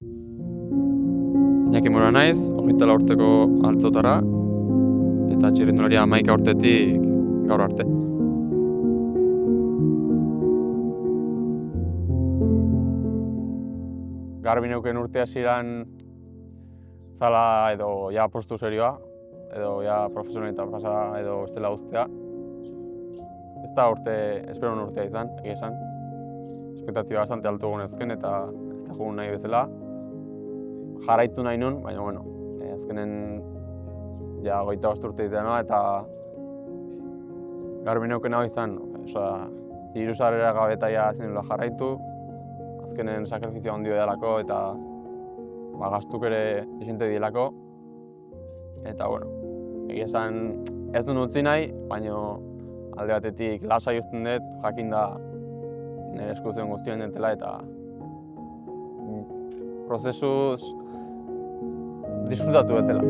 Iñaki Mora naiz, 24 urteko altzotara, eta txirrindularia 11 urtetik gaur arte. Garbi neuken urte hasieran zala edo ja postu serioa, edo ja profesionalita pasa edo estela guztia. Ez da espero urtea izan, egia esan. Espektatiba bastante altu egun eta ez da jugun nahi bezala. Jarraitu nahi nun, baina bueno, azkenen ja 25 urte ditea noa eta garbi neuken hau izan, diru sarrera gabe eta ja ezin nula jarraitu, azkenen sakrifizio handio edalako eta gastuk ere desente dielako. Eta bueno, egia esan ez duen utzi nahi, baina alde batetik lasai uzten dut, jakinda nire esku zeuden guztien dentela eta prozesuz disfrutatu betela.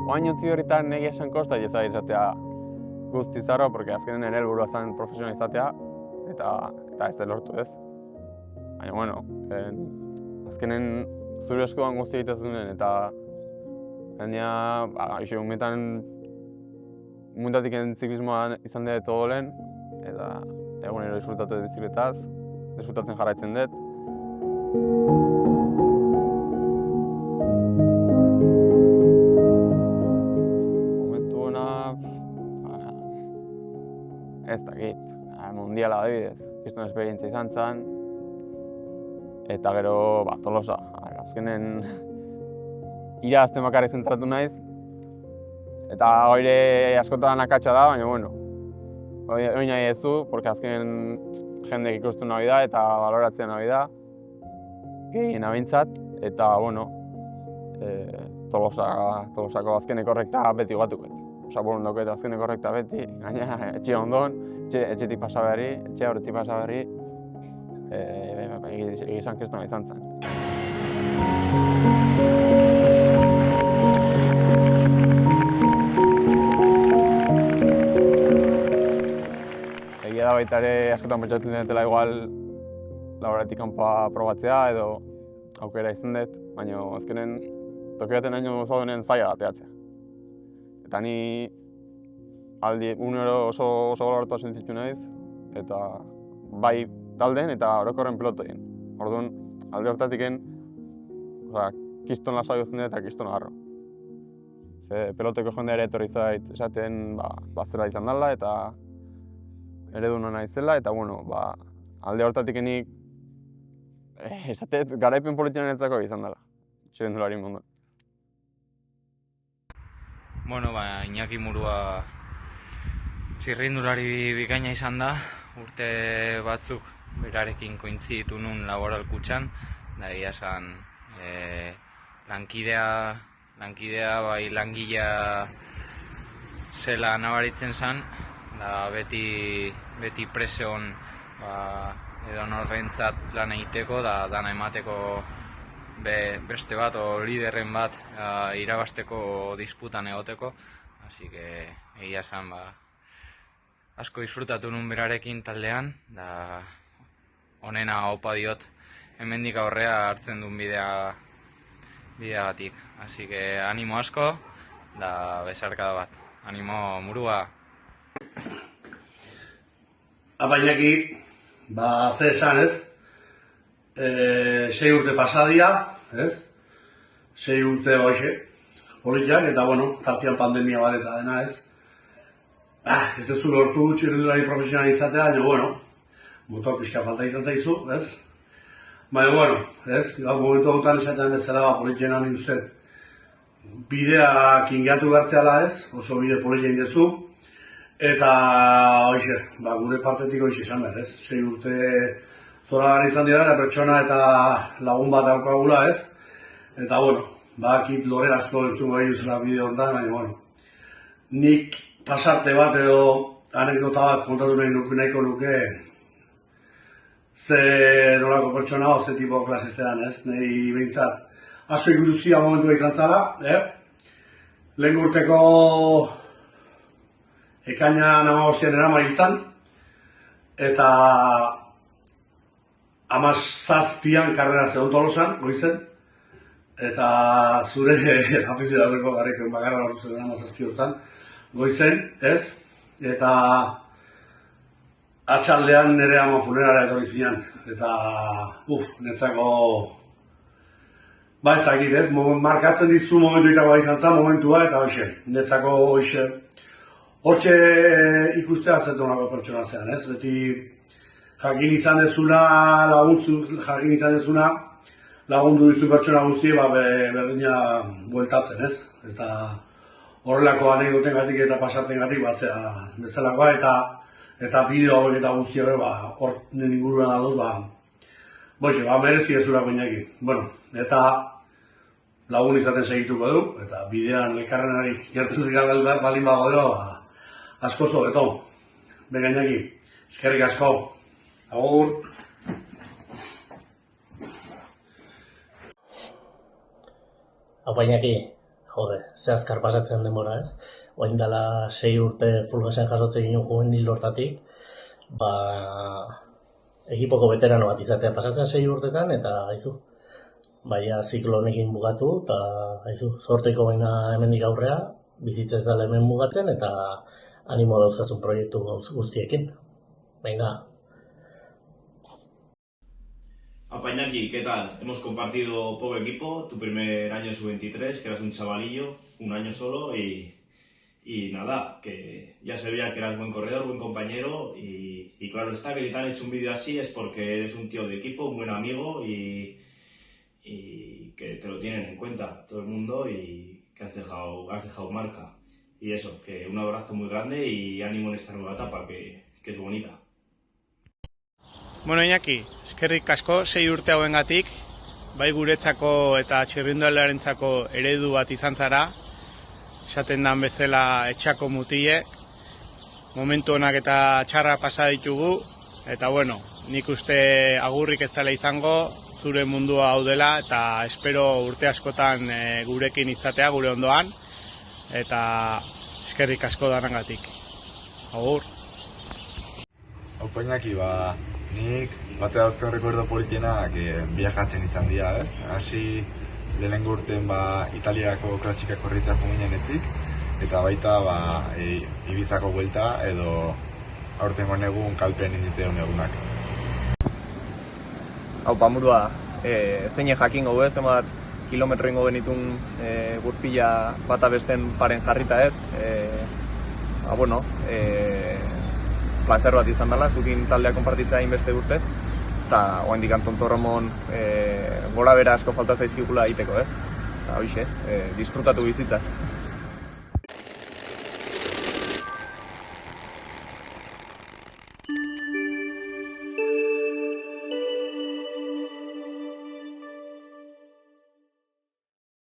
Oain utzi horretan egia esan kosta jezak izatea guzti zarro, porque azkenen nire helburua zen profesional izatea, eta ez da lortu ez. Baina, bueno, azkenen zure eskuan guzti egitezunen, eta gainera, momentatik ziklismoa izan dut odolen, eta egunero disfrutatu dut bizikletaz, disfrutatzen jarraitzen dut. Momentu hona, ez dakit, mundiala adibidez, kriston esperientzia izan zen, eta gero Tolosa. Azkenen irazten bakarrik zentratu naiz, eta hori askotan akatsa da, baina bueno, hori nahi ez du, porque azkenen jendek ikustu nahi da eta baloratzen nahi da, gehien abintzat, eta bueno, Tolosako azkeneko rekta beti gatuket. Burundoko eta azkeneko rekta beti, gaina etxe ondon, etxetik pasa berri, etxe horretik pasa berri, egizan kristona izan zen. Egia da baita ere askotan pentsatzen denetela igual laboratik kanpoa probatzea edo aukera izan dut, baina azkenen toki baten haino zaudenen zaila da teatzea. Eta ni unero oso baloratu sentitu naiz, eta bai talden eta orokorren pelotoien. Orduan, alde hortatiken, kiston lasai uzten dut eta kiston harro. Peloteko jendea ere etorri zait esaten bazera izan dela eta ereduna naizela, eta bueno, alde hortatikenik esatet garaipen politianenetzako izan dela, txirrindulari munduan. Bueno, Iñaki Murua txirrindulari bikaina izan da, urte batzuk berarekin kointziditu nun laboral kutxan, da egia esan lankidea bai langilea zela nabaritzen zen, da beti presion edo norrentzat lan egiteko, da dana emateko beste bat o liderren bat irabasteko disputan egoteko, así que egia esan asko disfrutatu nun berarekin taldean, da honena opa diot hemendik aurrea hartzen duen bideagatik. Así que animo asko, da besarkada bat. Animo Murua. Iñaki, ze esan ez, 6 urte pasadia, ez? 6 urte hoxe, politiak, eta bueno, tartean pandemia bat eta dena ez. Ez duzu lortu txirrindulari profesional izatea, baina bueno, motor pixka falta izan zaizu, ez? Baina bueno, ez? Gau momentu hautan esatean bezala politiena nik uste bidea kingeatu bertzeala ez, oso bide politien dezu. Eta hoxe, gure partetik hoxe esan behar, ez? 6 urte zoragarri izan dira eta pertsona eta lagun bat daukagula, ez? Eta bueno, bakit lore asko entzungo egizela bide horretan, baina bueno, nik pasarte bat edo anekdota bat kontatu nahiko nuke ze nolako pertsona ze tipo klase zean, ez? Nahi behintzat asko ikuruzia momentua izan zala, lehen urteko ekainan 15 erama hiltzan, eta 17an karrera zegoen Tolosan, goizen, eta zure afizionatzeko garriko bakarra lortu zen 17 urtan, goizen, ez? Eta atxaldean nire ama funerara etorri zinean, eta netzako, ez dakit ez, markatzen dizu momentu iragoa izan zen, momentua, eta hoxe, netzako hoxe, hortxe ikustea zetonako pertsona zean, ez? Beti jakin izan dezuna, lagundu dizu pertsona guztie, berdina bueltatzen, ez? Eta horrelako anekdotengatik eta pasatengatik batzea bezalakoa, eta bideo hauek eta guzti hori, hor nire inguruan alduz, merezi ezurako inaki. Bueno, eta lagun izaten segituko du, eta bidean elkarrenari gertuzik balin bago asko zobeto. Venga, Iñaki, eskerrik asko. Agur. Hau Iñaki, ze azkar pasatzen denbora ez? Oain dela 6 urte Fulgasen jasotzen ginen juvenil hortatik, ekipoko veterano bat izatea pasatzen 6 urtetan, eta haizu, baina ziklo honekin bugatu, eta haizu, zorteiko baina hemendik aurrea, bizitza ez dela hemen mugatzen, eta animo dauzkazun proiektu guztiekin. Venga. Apa Iñaki, ¿qué tal? Hemos compartido poco equipo, tu primer año en sub-23, que eras un chavalillo, un año solo, y nada, que ya se veía que eras buen corredor, buen compañero, y claro está que si te han hecho un vídeo así es porque eres un tío de equipo, un buen amigo, y que te lo tienen en cuenta todo el mundo, y que has dejado marca. Y eso, que un abrazo muy grande y ánimo en esta nueva etapa, que es bonita. Bueno, Iñaki, eskerrik asko 6 urte hauengatik, bai guretzako eta txirrindularientzako eredu bat izan zara, esaten dan bezala etxako mutilek, momentu onak eta txarra pasa ditugu, eta bueno, nik uste agurrik ez dela izango, zure mundua hau dela, eta espero urte askotan gurekin izatea, gure ondoan, eta eskerrik asko danagatik. Agur. Haupa Iñaki, nik bate dauzkan rekordo politienak viajatzen izan dira, ez? Hasi lehenengo urten Italiako klasika korritza juminenetik, eta baita Ibizako buelta edo aurtengo negun kalpen inditeun egunak. Haupa murua, zein jakingo ez, zenbat kilometro ingo genitun gurpila bata besten paren jarrita ez, plazer bat izan dela, zukin taldea konpartitzea hainbeste urtez, eta oaindik Tontorromon gora bera asko falta zaizkigula egiteko ez, eta hoxe, disfrutatu bizitzaz.